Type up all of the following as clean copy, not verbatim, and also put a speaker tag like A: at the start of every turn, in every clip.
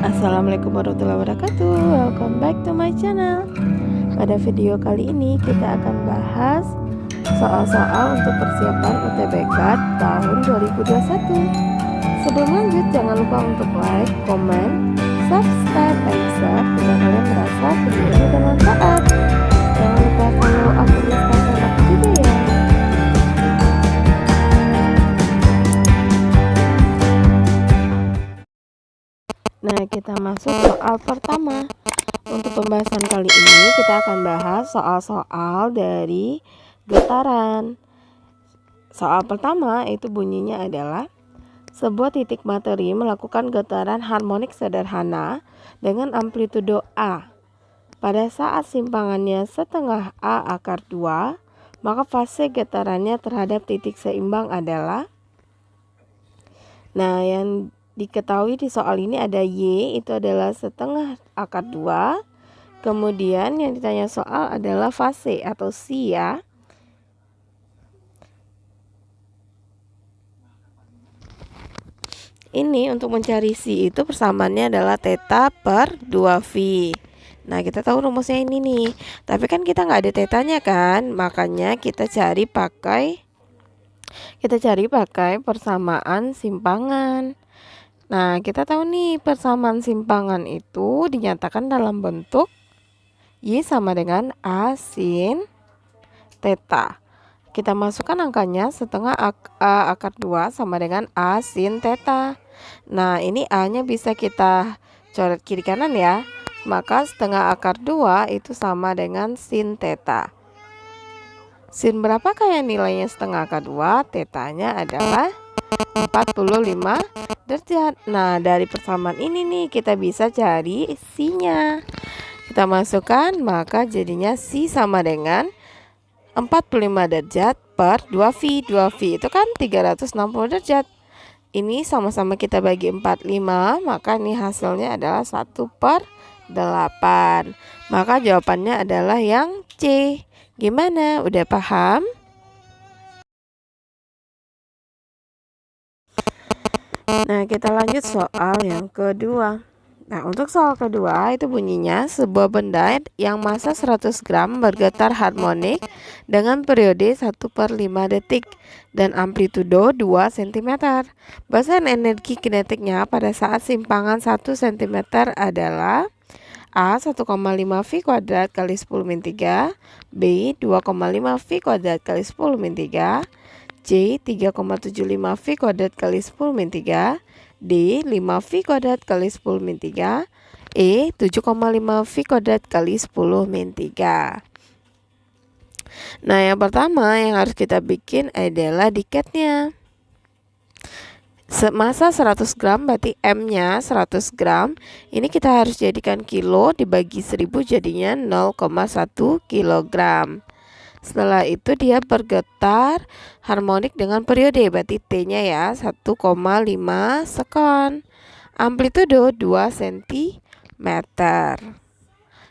A: Assalamualaikum warahmatullahi wabarakatuh. Welcome back to my channel. Pada video kali ini kita akan bahas soal-soal untuk persiapan UTBK tahun 2021. Sebelum lanjut, jangan lupa untuk like, comment, subscribe, and share jika kalian merasa video ini bermanfaat. Jangan lupa follow akun Instagram aku juga ya. Nah, kita masuk soal pertama. Untuk pembahasan kali ini kita akan bahas soal-soal dari getaran. Soal pertama itu bunyinya adalah sebuah titik materi melakukan getaran harmonik sederhana dengan amplitudo A. Pada saat simpangannya setengah A akar 2, maka fase getarannya terhadap titik seimbang adalah. Nah, yang diketahui di soal ini ada Y, itu adalah setengah akar 2. Kemudian yang ditanya soal adalah fase atau psi ya. Ini untuk mencari psi itu persamaannya adalah theta per 2V. Nah, kita tahu rumusnya ini nih. Tapi kan kita nggak ada tetanya kan, makanya kita cari pakai persamaan simpangan. Nah, kita tahu nih persamaan simpangan itu dinyatakan dalam bentuk Y sama dengan A sin theta. Kita masukkan angkanya setengah A akar 2 sama dengan A sin theta. Nah, ini A-nya bisa kita coret kiri kanan ya. Maka setengah akar 2 itu sama dengan sin theta. Sin berapakah yang nilainya setengah akar 2? Tetanya adalah 45 derajat. Nah, dari persamaan ini nih kita bisa cari psi-nya. Kita masukkan, maka jadinya psi sama dengan 45 derajat per 2V. 2V itu kan 360 derajat. Ini sama-sama kita bagi 45, maka ini hasilnya adalah 1/8. Maka jawabannya adalah yang C. Gimana? Udah paham? Nah, kita lanjut soal yang kedua. Nah, untuk soal kedua itu bunyinya sebuah benda yang massa 100 gram bergetar harmonik dengan periode 1/5 detik dan amplitudo 2 cm. Basan energi kinetiknya pada saat simpangan 1 cm adalah A 1,5 V kuadrat kali 10 min 3, B 2,5 V kuadrat kali 10 min 3, C 3,75 V kuadrat kali 10 min 3, D 5 V kuadrat kali 10 min 3, E 7,5 V kuadrat kali 10 min 3. Nah, yang pertama yang harus kita bikin adalah diketnya. Massa 100 gram berarti M-nya 100 gram. Ini kita harus jadikan kilo dibagi 1000 jadinya 0,1 kilogram. Setelah itu dia bergetar harmonik dengan periode, berarti T-nya ya 1,5 sekon. Amplitudo 2 cm.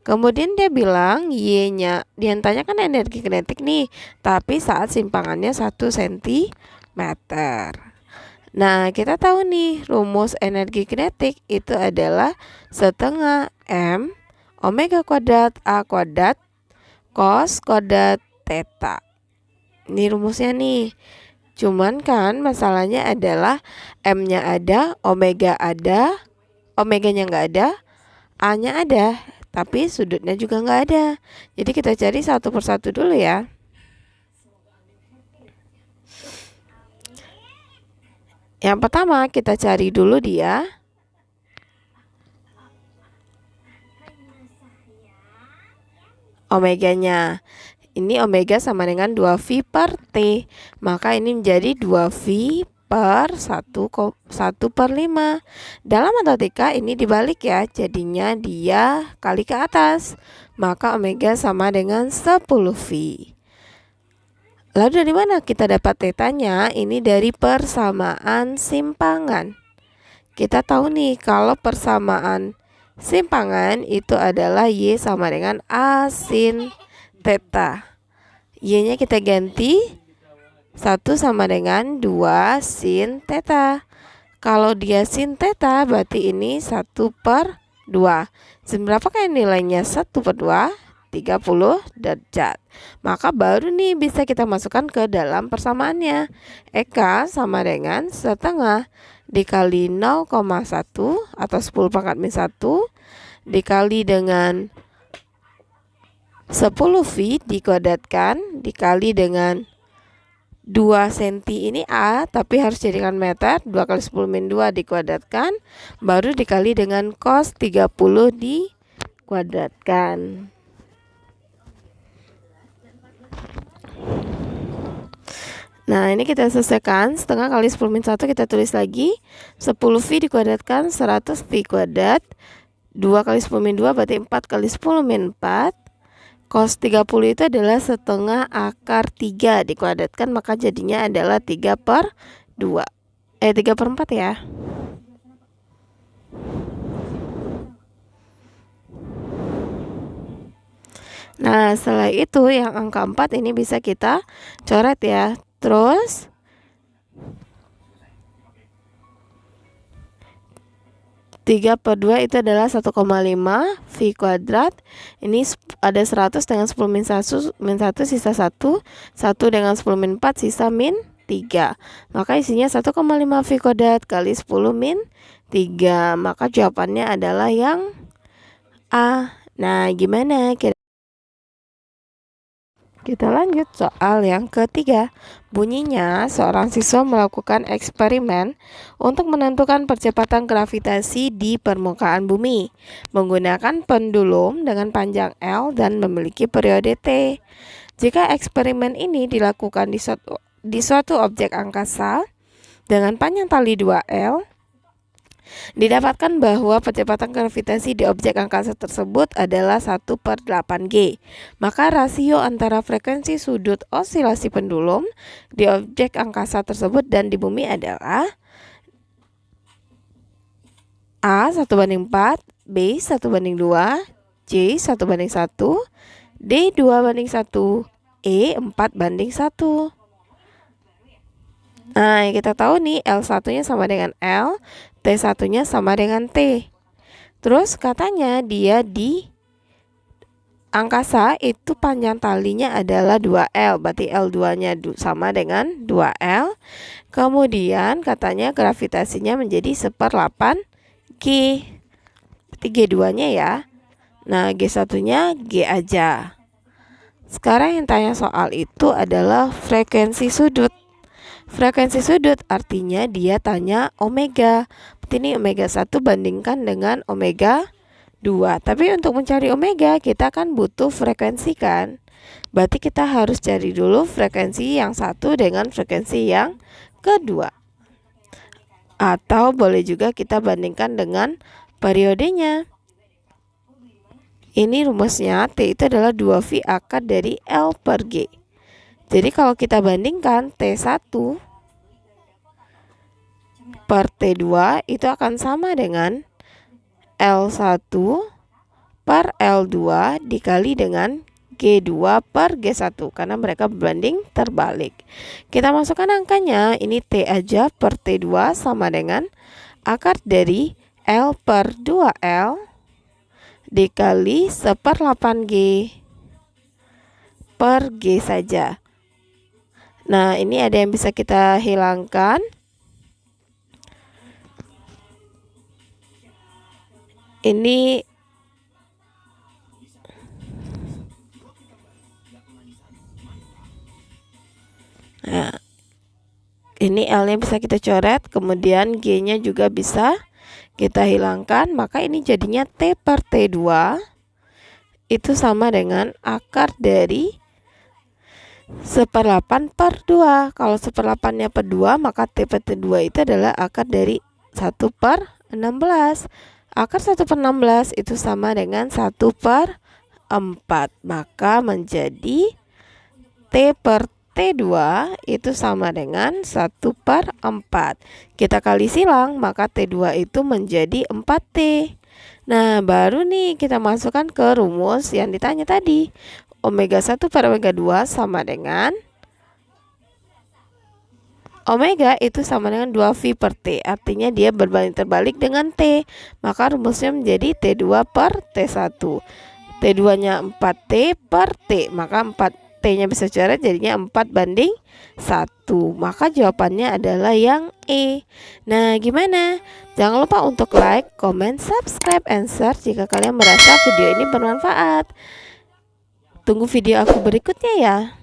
A: Kemudian dia bilang Y-nya, dia tanya kan energi kinetik nih, tapi saat simpangannya 1 cm. Nah, kita tahu nih rumus energi kinetik itu adalah setengah M omega kuadrat A kuadrat cos kuadrat theta. Ini rumusnya nih. Cuman kan masalahnya adalah M-nya ada, omeganya nggak ada, A-nya ada, tapi sudutnya juga nggak ada. Jadi kita cari satu persatu dulu ya. Yang pertama kita cari dulu dia omeganya. Ini omega sama dengan 2V per T. Maka ini menjadi 2V per 1/5. Dalam matematika ini dibalik ya. Jadinya dia kali ke atas. Maka omega sama dengan 10V. Lalu dari mana kita dapat tetanya? Ini dari persamaan simpangan. Kita tahu nih kalau persamaan simpangan itu adalah Y sama dengan A sin theta. Y-nya kita ganti 1 sama dengan 2 sin theta. Kalau dia sin theta berarti ini 1/2. Berapa kan nilainya 1/2? 30 derajat. Maka baru nih bisa kita masukkan ke dalam persamaannya. Eka sama dengan setengah dikali 0,1 atau 10 pangkat min 1 dikali dengan 10V dikuadratkan dikali dengan 2 cm ini A, tapi harus jadikan meter. 2 kali 10 min 2 dikuadratkan, baru dikali dengan cos 30 dikuadratkan. Nah, ini kita selesaikan. Setengah kali 10 min 1 kita tulis lagi. 10V dikuadratkan 100V kuadrat. 2 kali 10 min 2 berarti 4 kali 10 min 4. Cos 30 itu adalah setengah akar 3 dikuadratkan, maka jadinya adalah 3/2. 3/4 ya. Nah, setelah itu yang angka 4 ini bisa kita coret ya. Terus 3/2 itu adalah 1,5 V kuadrat. Ini ada 100 dengan 10 min 1 sisa 1. 1 dengan 10 min 4 sisa min 3. Maka isinya 1,5 V kuadrat kali 10 min 3. Maka jawabannya adalah yang A. Nah, gimana? Kita lanjut soal yang ketiga. Bunyinya, seorang siswa melakukan eksperimen untuk menentukan percepatan gravitasi di permukaan bumi menggunakan pendulum dengan panjang L dan memiliki periode T. Jika eksperimen ini dilakukan di suatu objek angkasa dengan panjang tali 2L, didapatkan bahwa percepatan gravitasi di objek angkasa tersebut adalah 1/8G. Maka rasio antara frekuensi sudut osilasi pendulum di objek angkasa tersebut dan di bumi adalah A 1/4, B 1/2, C 1/1, D 2/1, E 4/1. Nah, kita tahu nih L1-nya sama dengan L, T1-nya sama dengan T. Terus katanya dia di angkasa itu panjang talinya adalah 2L, berarti L2-nya sama dengan 2L. Kemudian katanya gravitasinya menjadi 1/8G. Berarti G2-nya ya. Nah, G1-nya G aja. Sekarang yang tanya soal itu adalah frekuensi sudut. Frekuensi sudut artinya dia tanya omega. Berarti ini omega 1 bandingkan dengan omega 2. Tapi untuk mencari omega kita kan butuh frekuensi kan. Berarti kita harus cari dulu frekuensi yang satu dengan frekuensi yang kedua. Atau boleh juga kita bandingkan dengan periodenya. Ini rumusnya, T itu adalah 2V akar dari L per G. Jadi kalau kita bandingkan T1 per T2 itu akan sama dengan L1 per L2 dikali dengan G2 per G1 karena mereka berbanding terbalik. Kita masukkan angkanya, ini T aja per T2 sama dengan akar dari L per 2L dikali 1/8G per G saja. Nah, ini ada yang bisa kita hilangkan. Ini nah, ini L-nya bisa kita coret, kemudian G-nya juga bisa kita hilangkan, maka ini jadinya T per T2 itu sama dengan akar dari 1/8 per 2. Kalau 1/8-nya per 2, maka T per T2 itu adalah akar dari 1/16. Akar 1/16 itu sama dengan 1/4. Maka menjadi T per T2 itu sama dengan 1/4. Kita kali silang, maka T2 itu menjadi 4T. Nah, baru nih kita masukkan ke rumus yang ditanya tadi. Omega 1 per omega 2 sama dengan Omega itu sama dengan 2V per T, artinya dia berbanding terbalik dengan T. Maka rumusnya menjadi T2 per T1. T2-nya 4T per T, maka 4T-nya bisa coret jadinya 4:1. Maka jawabannya adalah yang E. Nah, gimana? Jangan lupa untuk like, comment, subscribe, and share jika kalian merasa video ini bermanfaat. Tunggu video aku berikutnya ya.